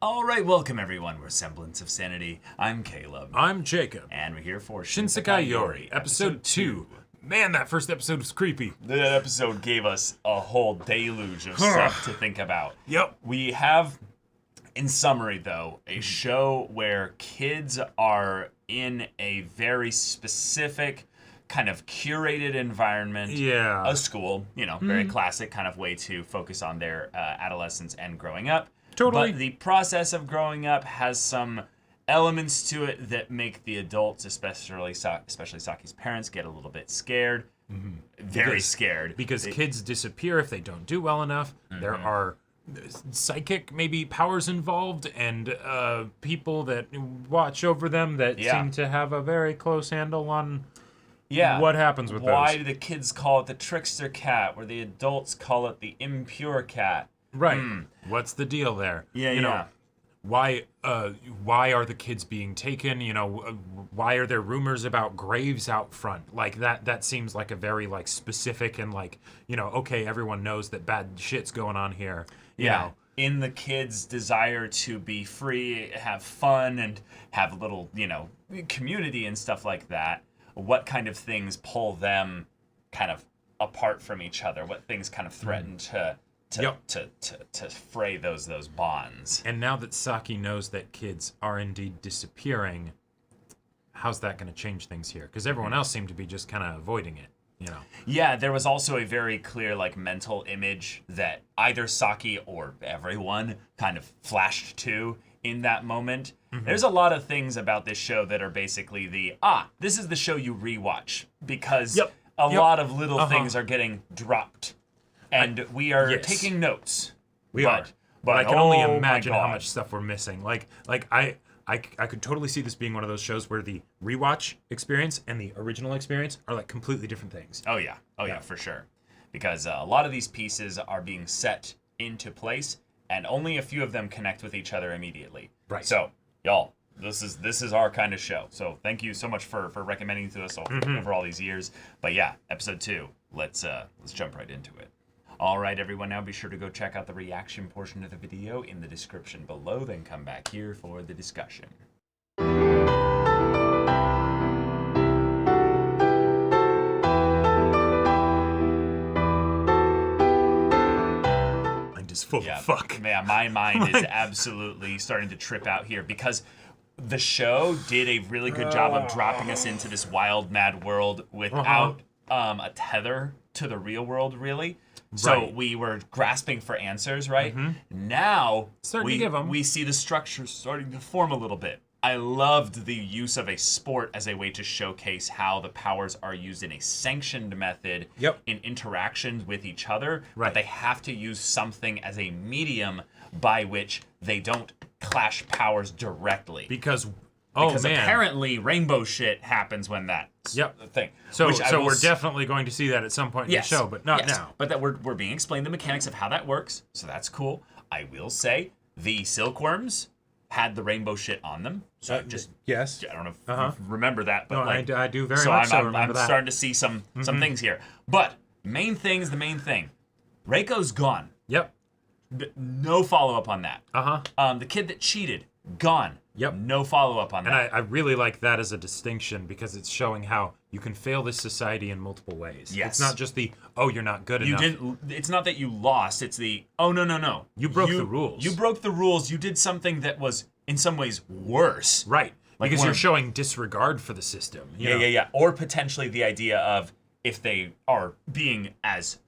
All right, welcome everyone. We're Semblance of Sanity. I'm Caleb. I'm Jacob. And we're here for Shinsekai Yori, episode 2. Man, that first episode was creepy. That episode gave us a whole deluge of stuff to think about. Yep. We have, in summary though, a show where kids are in a very specific kind of curated environment. Yeah. A school, very classic kind of way to focus on their adolescence and growing up. Totally. But the process of growing up has some elements to it that make the adults, especially Saki's parents, get a little bit scared. Very scared. Because kids disappear if they don't do well enough. There are psychic maybe powers involved and people that watch over them that seem to have a very close handle on what happens with Why those. do the kids call it the trickster cat, where the adults call it the impure cat? Right. What's the deal there? Yeah, Why are the kids being taken? Why are there rumors about graves out front? Like that seems like a very like specific and like, okay, everyone knows that bad shit's going on here. You know. In the kids' desire to be free, have fun, and have a little, community and stuff like that, what kind of things pull them kind of apart from each other? What things kind of threaten to fray those bonds? And now that Saki knows that kids are indeed disappearing, how's that going to change things here? Because everyone else seemed to be just kind of avoiding it, Yeah, there was also a very clear mental image that either Saki or everyone kind of flashed to in that moment. There's a lot of things about this show that are basically this is the show you rewatch because a lot of little things are getting dropped. And we are taking notes. We are. But I can only imagine how much stuff we're missing. I could totally see this being one of those shows where the rewatch experience and the original experience are completely different things. Oh yeah, for sure. Because a lot of these pieces are being set into place, and only a few of them connect with each other immediately. Right. So, y'all, this is our kind of show. So thank you so much for recommending it to us over all these years. But yeah, episode 2. Let's jump right into it. All right, everyone, now be sure to go check out the reaction portion of the video in the description below, then come back here for the discussion. Mind is full of fuck. Man, my mind is absolutely starting to trip out here because the show did a really good job of dropping us into this wild, mad world without a tether to the real world, really. So we were grasping for answers, right? Now we see the structure starting to form a little bit. I loved the use of a sport as a way to showcase how the powers are used in a sanctioned method in interactions with each other. But they have to use something as a medium by which they don't clash powers directly. Because apparently rainbow shit happens when that's the thing. So we're definitely going to see that at some point in the show, but not now. But that we're being explained the mechanics of how that works, so that's cool. I will say the silkworms had the rainbow shit on them. So I don't know if you remember that, but I do very much so remember that. I'm starting to see some things here. But the main thing. Reiko's gone. Yep. No follow-up on that. The kid that cheated, gone. Yep. No follow-up on that. And I really like that as a distinction because it's showing how you can fail this society in multiple ways. Yes. It's not just the, you're not good enough. It's not that you lost. It's the, no. You broke the rules. You broke the rules. You did something that was, in some ways, worse. Right. Because you're showing disregard for the system. Yeah. Or potentially the idea of if they are being as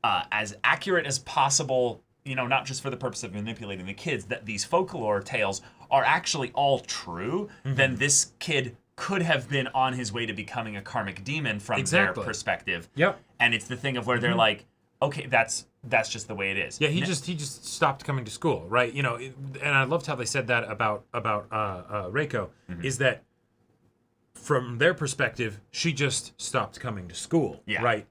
accurate as possible, not just for the purpose of manipulating the kids, that these folklore tales are actually all true, then this kid could have been on his way to becoming a karmic demon from their perspective. Yep. And it's the thing of where they're like, okay, that's just the way it is. Yeah, he just stopped coming to school, right? And I loved how they said that about Reiko, is that from their perspective, she just stopped coming to school. Yeah. Right.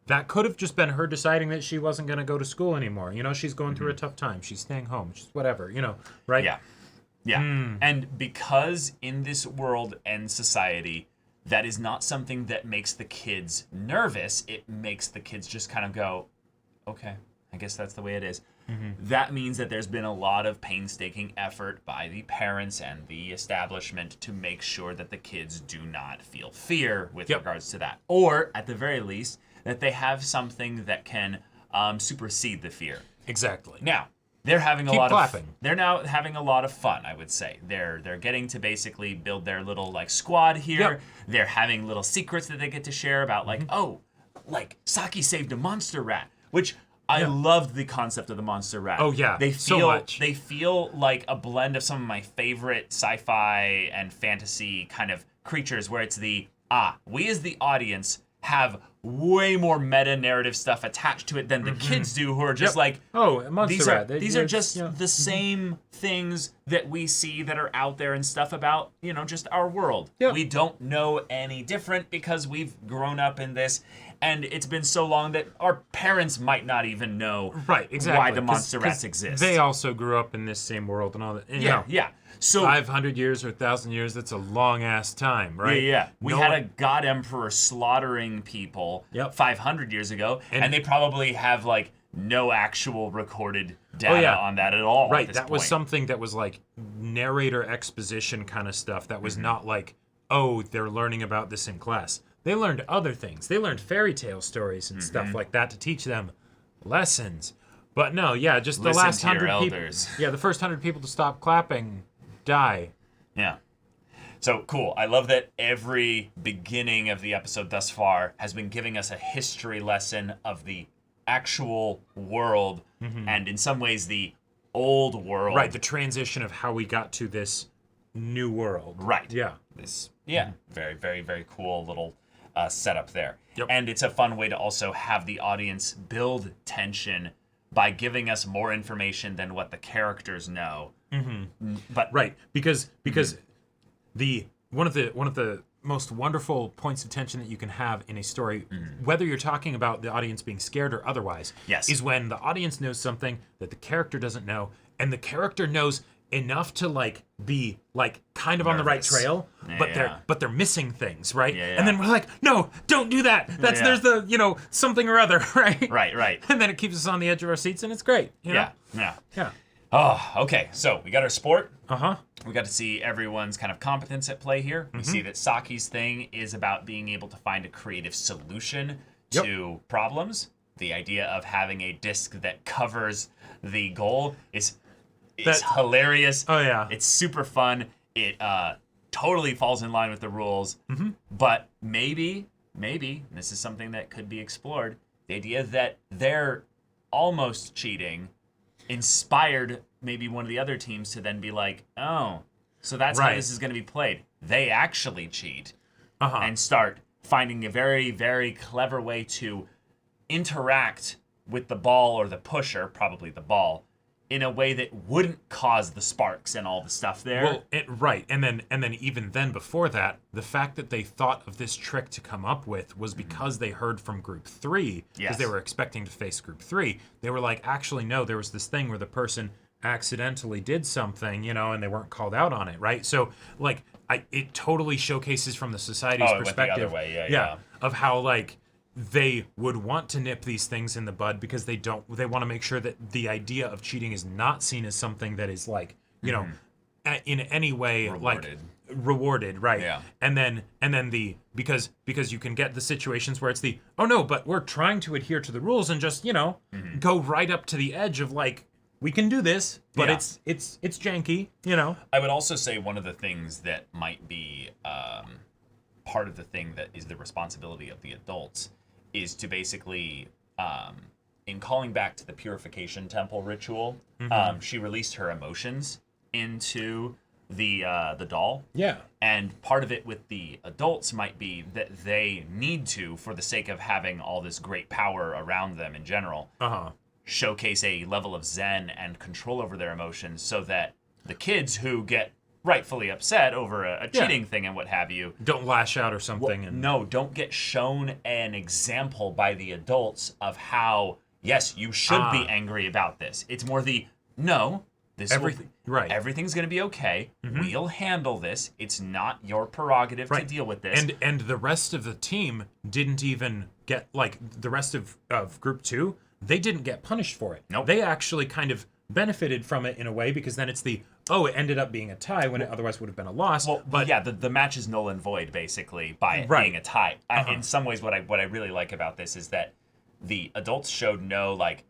That could have just been her deciding that she wasn't going to go to school anymore. She's going through a tough time. She's staying home. Just whatever. Right. Yeah. And because in this world and society, that is not something that makes the kids nervous. It makes the kids just kind of go, okay, I guess that's the way it is. that means that there's been a lot of painstaking effort by the parents and the establishment to make sure that the kids do not feel fear with regards to that. Or, at the very least, that they have something that can supersede the fear. Exactly. Now, they're having they're now having a lot of fun, I would say. They're getting to basically build their little like squad here. Yep. They're having little secrets that they get to share about like, like Saki saved a monster rat, which I loved the concept of the monster rat. Oh yeah. They feel so much. They feel like a blend of some of my favorite sci-fi and fantasy kind of creatures where it's we as the audience have way more meta narrative stuff attached to it than the kids do, who are just like, a monster rat. These are just the same things that we see that are out there and stuff about, just our world. Yep. We don't know any different because we've grown up in this, and it's been so long that our parents might not even know why the monster rats exist. They also grew up in this same world and all that. And, Yeah. So 500 years or 1,000 years, that's a long-ass time, right? Yeah. We had a god emperor slaughtering people 500 years ago, and they probably have, like, no actual recorded data on that at all. Right, at this that was something that was, like, narrator exposition kind of stuff. That was not like, they're learning about this in class. They learned other things. They learned fairy tale stories and stuff like that to teach them lessons. But no, just the last 100 people. Yeah, the first 100 people to stop clapping die. Yeah. So cool. I love that every beginning of the episode thus far has been giving us a history lesson of the actual world and in some ways the old world. Right, the transition of how we got to this new world. Right. Yeah. Very, very, very cool little setup there. Yep. And it's a fun way to also have the audience build tension by giving us more information than what the characters know. But because one of the most wonderful points of tension that you can have in a story, whether you're talking about the audience being scared or otherwise, is when the audience knows something that the character doesn't know, and the character knows enough to like be like kind of on the right trail, but they're missing things, right? And then we're like, no, don't do that. There's the something or other, right? Right. And then it keeps us on the edge of our seats, and it's great. Yeah. Oh, okay. So we got our sport. We got to see everyone's kind of competence at play here. We see that Saki's thing is about being able to find a creative solution to problems. The idea of having a disc that covers the goal is hilarious. Oh, yeah. It's super fun. It totally falls in line with the rules. But maybe, and this is something that could be explored, the idea that they're almost cheating inspired maybe one of the other teams to then be like, oh, so that's how this is going to be played. They actually cheat and start finding a very, very clever way to interact with the ball or the pusher, probably the ball, in a way that wouldn't cause the sparks and all the stuff there. Well, and then even then before that, the fact that they thought of this trick to come up with was because they heard from Group 3, because they were expecting to face Group 3. They were like, actually, no, there was this thing where the person accidentally did something, and they weren't called out on it, right? So, like, it totally showcases from the society's perspective, the other way, of how, like, they would want to nip these things in the bud because they want to make sure that the idea of cheating is not seen as something that is like, in any way rewarded, right? Yeah. And then because you can get the situations where it's oh no, but we're trying to adhere to the rules and just, go right up to the edge of like, we can do this, but it's janky, I would also say one of the things that might be part of the thing that is the responsibility of the adults is to basically, in calling back to the purification temple ritual, she released her emotions into the doll. Yeah. And part of it with the adults might be that they need to, for the sake of having all this great power around them in general, showcase a level of zen and control over their emotions so that the kids who get rightfully upset over a cheating thing and what have you don't lash out or something. Don't get shown an example by the adults of how, yes, you should be angry about this. It's more everything's going to be okay. We'll handle this. It's not your prerogative to deal with this. And the rest of the team didn't even get, like, the rest of Group 2 they didn't get punished for it. Nope. They actually kind of benefited from it in a way, because then it's it ended up being a tie when it otherwise would have been a loss. Well, but yeah, the match is null and void basically by it Right. being a tie. In some ways, what I really like about this is that the adults showed no like,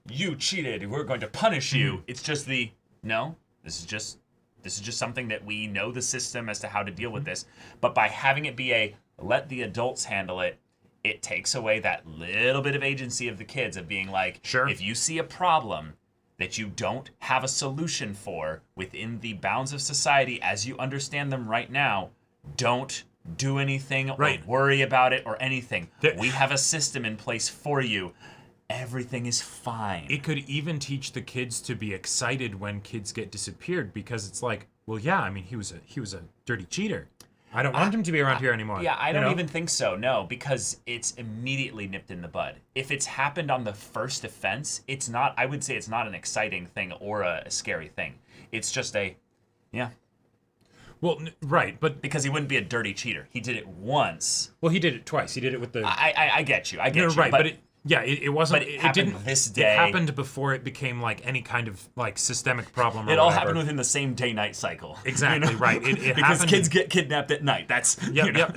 you cheated, we're going to punish you. It's just no, this is just something that we know the system as to how to deal with this. But by having it be let the adults handle it, it takes away that little bit of agency of the kids of being like, Sure. if you see a problem that you don't have a solution for within the bounds of society as you understand them right now, don't do anything Right. or worry about it or anything. There- We have a system in place for you. Everything is fine. it could even teach the kids to be excited when kids get disappeared, because it's like, well, yeah, I mean, he was a dirty cheater. I don't want him to be around here anymore. Yeah, I you don't know? even think so, no, because it's immediately nipped in the bud. If it's happened on the first offense, I would say it's not an exciting thing or a scary thing. It's just Well, right, but because he wouldn't be a dirty cheater. He did it once. he did it twice. He did it with the I get you, no, right, but it wasn't. but it happened didn't. this It day. happened before it became like any kind of like systemic problem. Or It all whatever. happened within the same day-night cycle. Exactly, right. It because happened kids get kidnapped at night. That's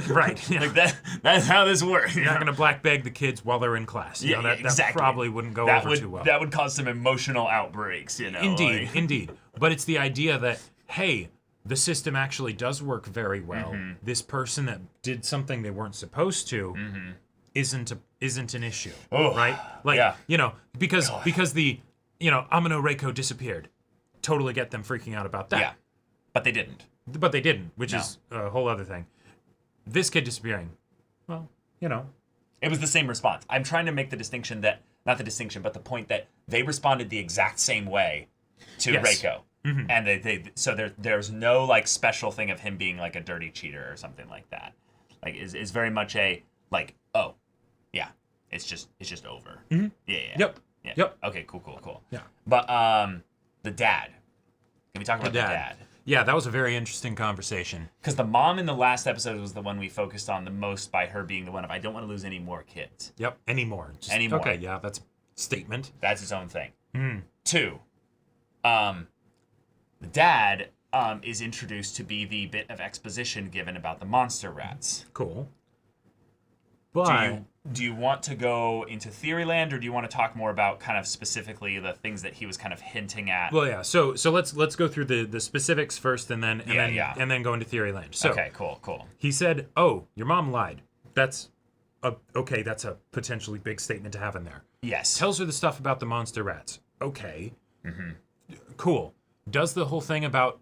right. Yeah. Like that's how this works. You're not gonna black bag the kids while they're in class. You know, that exactly. probably wouldn't go that over would, too well. That would cause some emotional outbreaks. Indeed, like- indeed. But it's the idea that, hey, the system actually does work very well. Mm-hmm. This person that did something they weren't supposed to isn't an issue, right? Like, yeah. because the, Amino Reiko disappeared. Totally get them freaking out about that. Yeah, but they didn't. But they didn't, which No. is a whole other thing. This kid disappearing, well, It was the same response. I'm trying to make the distinction that, not the distinction, but the point that they responded the exact same way to Yes. Reiko. And so there's no like special thing of him being like a dirty cheater or something like that. Like is very much a like, oh, yeah, it's just over. Yeah, yeah. Yep. Yeah. Yep. Okay, cool. Yeah. But the dad. Can we talk about the dad? Yeah, that was a very interesting conversation. Because the mom in the last episode was the one we focused on the most by her being the one of, I don't want to lose any more kids. Yep. Anymore. Anymore. Okay, yeah, that's a statement. That's its own thing. 2, the dad is introduced to be the bit of exposition given about the monster rats. Cool. But Do you want to go into Theoryland, or do you want to talk more about kind of specifically the things that he was kind of hinting at? well, yeah. So let's go through the specifics first, and then go into Theoryland. So Okay, cool. he said, "Oh, your mom lied." That's that's a potentially big statement to have in there. Yes. Tells her the stuff about the monster rats. Okay. Cool. Does the whole thing about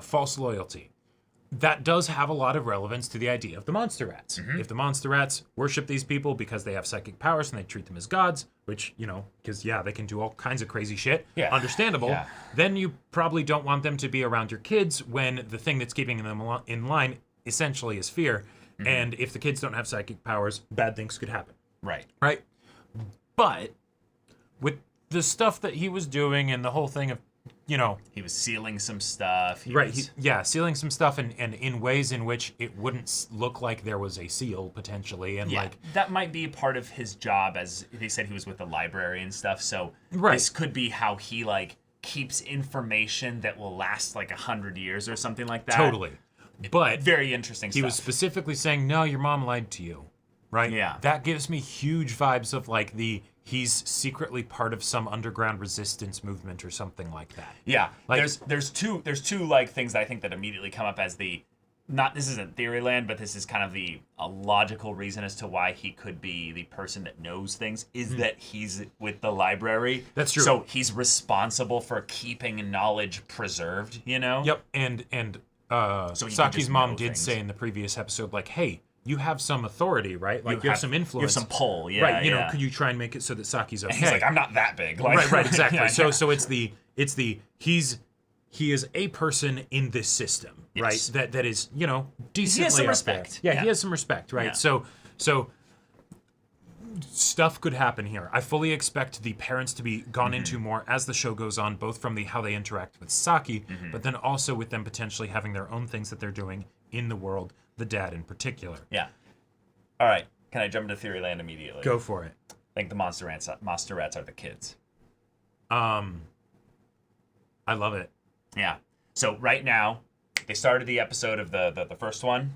false loyalty. That does have a lot of relevance to the idea of the monster rats. If the monster rats worship these people because they have psychic powers and they treat them as gods, which, because, they can do all kinds of crazy shit, understandable, Yeah. then you probably don't want them to be around your kids when the thing that's keeping them in line essentially is fear. And if the kids don't have psychic powers, bad things could happen. Right. Right? But with the stuff that he was doing and the whole thing of, He was sealing some stuff. sealing some stuff and in ways in which it wouldn't look like there was a seal potentially, and that might be part of his job, as they said he was with the library and stuff. So this could be how he like keeps information that will last like 100 years or something like that. totally. But Very interesting he stuff. was specifically saying, no, your mom lied to you, right? Yeah. That gives me huge vibes of like he's secretly part of some underground resistance movement or something like that. Yeah, Like- there's two like things that I think that immediately come up as this isn't Theoryland, but this is kind of a logical reason as to why he could be the person that knows things is that he's with the library. That's true. So he's responsible for keeping knowledge preserved. Yep, and So he can Saki's just mom know did things. say in the previous episode, like, hey, you have some authority, right? Like you have some influence. You have some pull. Yeah, right, yeah. could you try and make it so that Saki's okay? He's like, I'm not that big. Like, right, exactly. yeah, So it's the he is a person in this system, right? Yes. That is, decently some up respect. there. Yeah, Yeah. he has some respect, right? Yeah. So stuff could happen here. I fully expect the parents to be gone into more as the show goes on, both from how they interact with Saki, but then also with them potentially having their own things that they're doing in the world, the dad in particular. Yeah. All right. Can I jump into Theoryland immediately? Go for it. think the monster rats are the kids. I love it. Yeah. So right now, they started the episode of the first one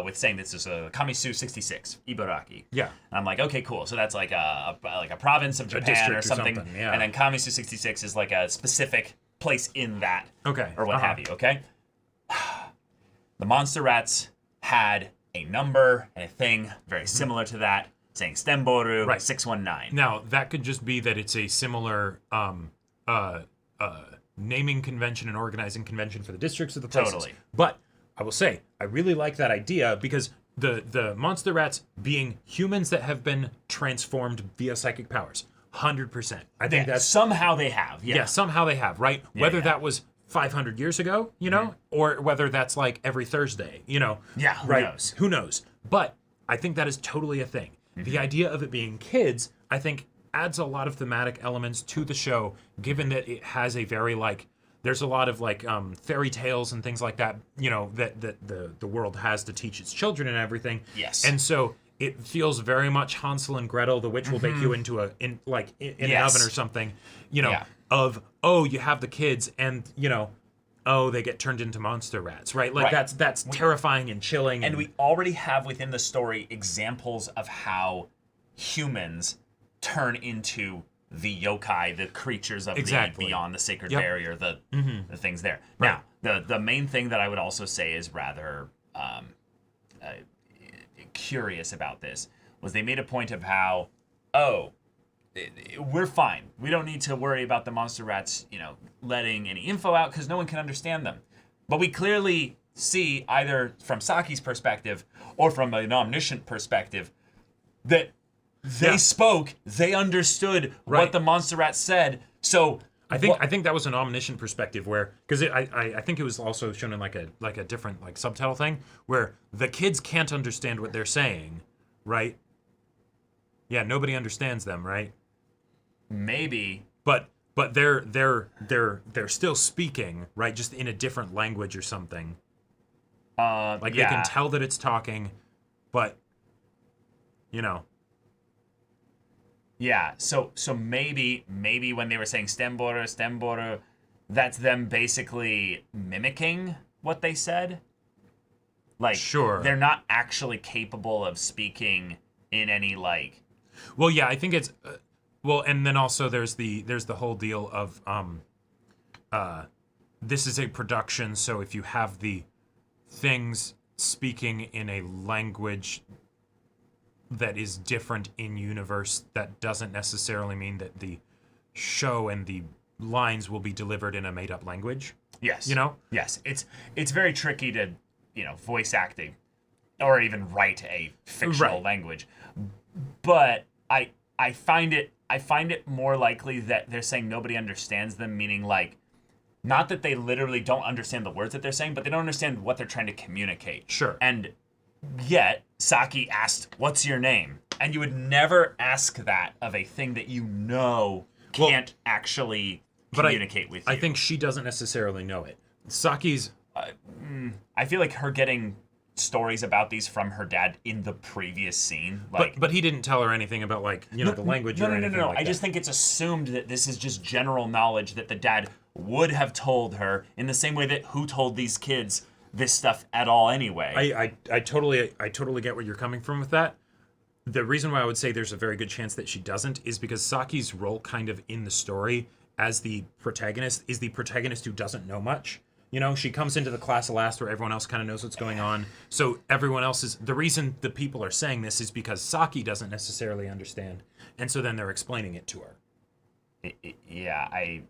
with saying this is a Kamisu 66 Ibaraki. Yeah. And I'm like, okay, cool. So that's like a province of Japan or something. Yeah. And then Kamisu 66 is like a specific place in that. Okay. Or what have you. Okay. The monster rats had a number and a thing very similar to that, saying Stemboru 619. Now that could just be that it's a similar naming convention and organizing convention for the districts of the places. Totally. But I will say, I really like that idea because the monster rats being humans that have been transformed via psychic powers, 100%. I think that's somehow they have. Yeah. Somehow they have, right? Whether that was 500 years ago, you know, or whether that's like every Thursday, you know. Yeah, who knows? Who knows? But I think that is totally a thing. The idea of it being kids, I think, adds a lot of thematic elements to the show, given that it has a very, like, there's a lot of, like, fairy tales and things like that, you know, that the world has to teach its children and everything. Yes. And so it feels very much Hansel and Gretel, the witch will bake you into an oven or something, you know, of, oh, you have the kids and, you know, oh, they get turned into monster rats, right? Like, that's terrifying and chilling. And we already have within the story examples of how humans turn into the yokai, the creatures of the beyond the sacred barrier, the things there. Right. Now, the main thing that I would also say is rather curious about this was they made a point of how, we're fine. We don't need to worry about the monster rats, you know, letting any info out because no one can understand them. But we clearly see, either from Saki's perspective or from an omniscient perspective, that they spoke, they understood what the monster rats said. So I think that was an omniscient perspective where, because I think it was also shown in like a different like subtitle thing where the kids can't understand what they're saying, right? Yeah, nobody understands them, right? Maybe, but they're still speaking, right? Just in a different language or something. They can tell that it's talking, but you know. Yeah. So maybe when they were saying Stemboru, that's them basically mimicking what they said. Like, sure, they're not actually capable of speaking in any like. Well, yeah, I think it's. Well, and then also there's the whole deal of this is a production, so if you have the things speaking in a language that is different in universe, that doesn't necessarily mean that the show and the lines will be delivered in a made-up language. Yes. You know? Yes. It's very tricky to, you know, voice acting or even write a fictional language. But I find it more likely that they're saying nobody understands them, meaning like, not that they literally don't understand the words that they're saying, but they don't understand what they're trying to communicate. Sure. And yet, Saki asked, "What's your name?" And you would never ask that of a thing that you know can't actually communicate with you. I think she doesn't necessarily know it. Saki's... I feel like her getting stories about these from her dad in the previous scene. Like, but he didn't tell her anything about, like, you know, the language or anything like that. I just think it's assumed that this is just general knowledge that the dad would have told her in the same way that who told these kids this stuff at all anyway. I totally get where you're coming from with that. The reason why I would say there's a very good chance that she doesn't is because Saki's role kind of in the story as the protagonist is the protagonist who doesn't know much. You know, she comes into the class last where everyone else kind of knows what's going on. So everyone else is... The reason the people are saying this is because Saki doesn't necessarily understand. And so then they're explaining it to her. Yeah, I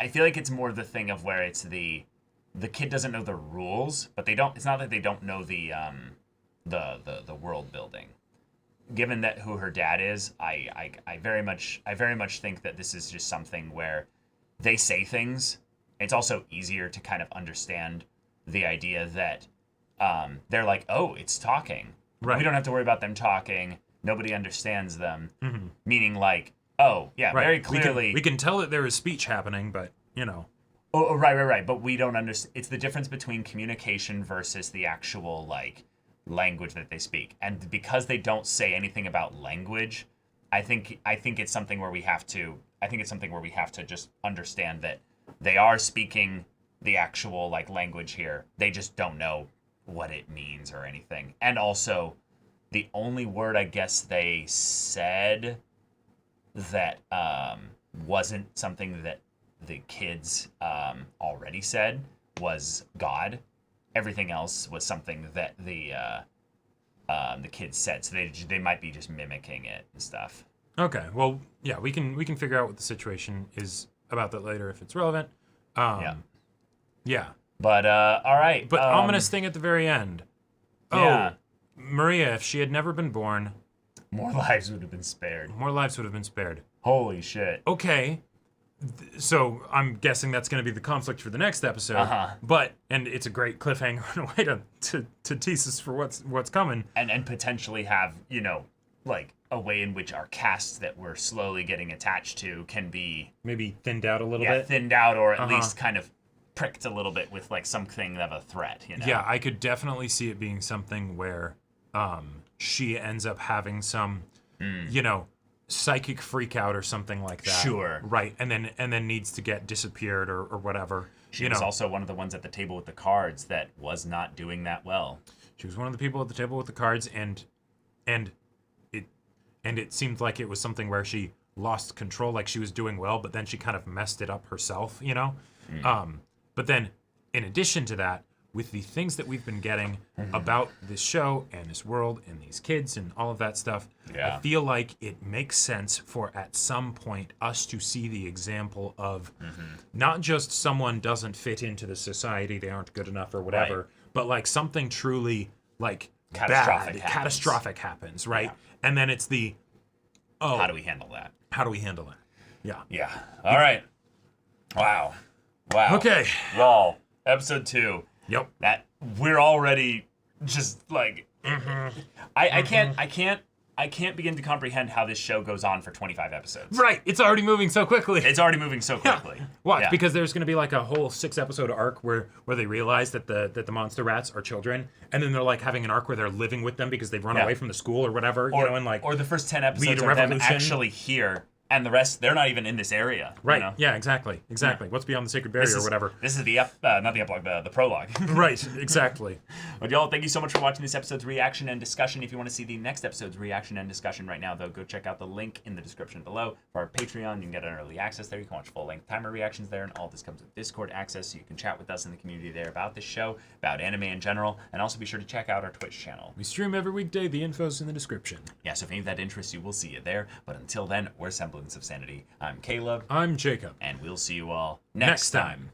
feel like it's more the thing of where it's the kid doesn't know the rules, but they don't... It's not that they don't know the world building. Given that who her dad is, I very much think that this is just something where they say things. It's also easier to kind of understand the idea that they're like, oh, it's talking. Right. We don't have to worry about them talking. Nobody understands them. Mm-hmm. Meaning like, oh, yeah, very clearly. We can tell that there is speech happening, but, you know. Oh, right. But we don't understand. It's the difference between communication versus the actual, like, language that they speak. And because they don't say anything about language, I think it's something where we have to just understand that they are speaking the actual like language here. They just don't know what it means or anything. And also, the only word I guess they said that wasn't something that the kids already said was God. Everything else was something that the kids said. So they might be just mimicking it and stuff. Okay. Well, yeah, we can figure out what the situation is about that later if it's relevant. Yeah. But all right. But ominous thing at the very end. Oh, yeah. Maria, if she had never been born, more lives would have been spared. More lives would have been spared. Holy shit. Okay. So I'm guessing that's going to be the conflict for the next episode. But and it's a great cliffhanger and a way to tease us for what's coming. And potentially have, like a way in which our cast that we're slowly getting attached to can be maybe thinned out a little bit. Thinned out, or at least kind of pricked a little bit with like something of a threat, Yeah, I could definitely see it being something where she ends up having some psychic freak out or something like that. Sure. Right. And then needs to get disappeared or whatever. She was also one of the ones at the table with the cards that was not doing that well. She was one of the people at the table with the cards, and it seemed like it was something where she lost control, like she was doing well, but then she kind of messed it up herself, But then, in addition to that, with the things that we've been getting about this show and this world and these kids and all of that stuff, I feel like it makes sense for, at some point, us to see the example of not just someone doesn't fit into the society, they aren't good enough or whatever, but like something truly like catastrophic happens, right? Yeah. And then it's the, how do we handle that? Yeah. Yeah. All right. Wow. Okay. Well, episode 2. Yep. That we're already just like I can't begin to comprehend how this show goes on for 25 episodes. Right. It's already moving so quickly. Yeah. Watch, because there's going to be like a whole 6-episode arc where they realize that the monster rats are children, and then they're like having an arc where they're living with them because they've run away from the school or whatever, or the first 10 episodes are them actually here. And the rest, they're not even in this area. Right. Yeah, exactly. Yeah. What's beyond the sacred barrier or whatever. This is the not the epilogue, the prologue. Right, exactly. But y'all, thank you so much for watching this episode's reaction and discussion. If you want to see the next episode's reaction and discussion right now, though, go check out the link in the description below for our Patreon. You can get an early access there. You can watch full-length timer reactions there, and all this comes with Discord access, so you can chat with us in the community there about this show, about anime in general, and also be sure to check out our Twitch channel. We stream every weekday. The info's in the description. Yeah, so if any of that interests you, we'll see you there. But until then, we're Semblance of Sanity. I'm Caleb. I'm Jacob. And we'll see you all next time.